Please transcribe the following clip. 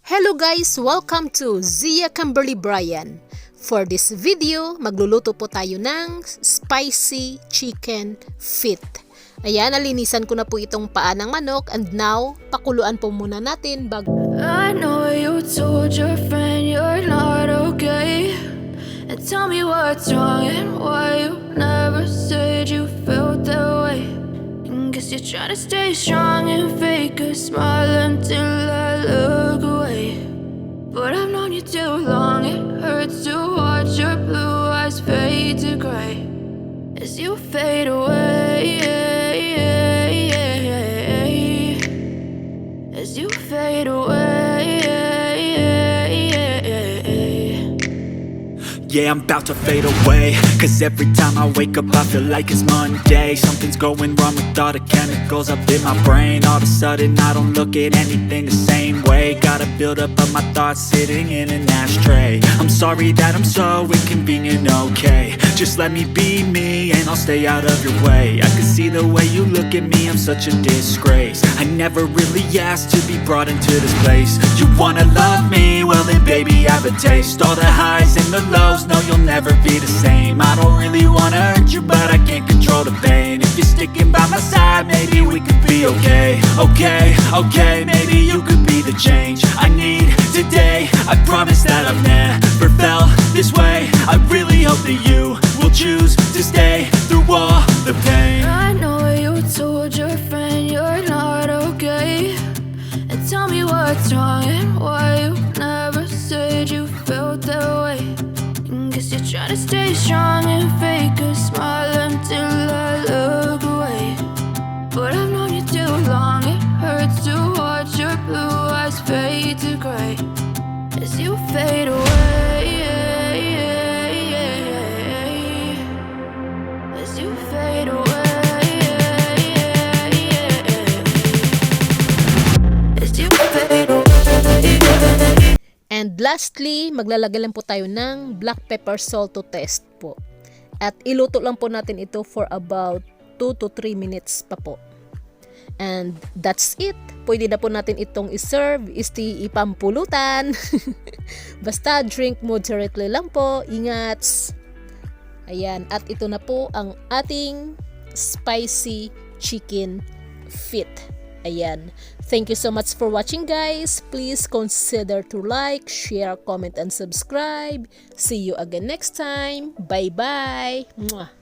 Hello guys! Welcome to Zia Kimberly Bryan. For this video, magluluto po tayo ng spicy chicken feet. Ayan, nalinisan ko na po itong paa ng manok and now, pakuluan po muna natin bago. I know you told your friend you're not okay, and tell me what's wrong and why you never said you felt that way. Guess you're trying to stay strong and fake a smile until I look away. But I've known you too long, it hurts to watch your blue eyes fade to gray as you fade away, as you fade away. Yeah, I'm about to fade away, cause every time I wake up I feel like it's Monday. Something's going wrong with all the chemicals up in my brain. All of a sudden I don't look at anything the same way. Gotta build up of my thoughts sitting in an ashtray. I'm sorry that I'm so inconvenient, okay. Just let me be me and I'll stay out of your way. I can see the way you look at me, I'm such a disgrace. I never really asked to be brought into this place. You wanna love me? Well then baby I have a taste. All the highs and the lows, no you'll never be the same. I don't really wanna hurt you but I can't control the pain. If you're sticking by my side maybe we could be okay. Okay, maybe you could be the change I need today. I promise that I've never felt this way. I really hope that you will choose to stay through all the pain. I know you told your friend you're not okay, and tell me what's wrong and why you never said you felt that way. Guess you're trying to stay strong and fake a smile until I look away. But I've known you too long, it hurts to watch your blue eyes fade to gray as you fade away, as you fade away, as you fade away. And lastly, maglalagay lang po tayo ng black pepper salt to test po. At iluto lang po natin ito for about 2 to 3 minutes pa po. And that's it. Pwede na po natin itong iserve, ipampulutan. Basta drink moderately lang po. Ingat. Ayan, at ito na po ang ating spicy chicken feet. Ayan. Thank you so much for watching guys. Please consider to like, share, comment, and subscribe. See you again next time. Bye-bye. Mwah.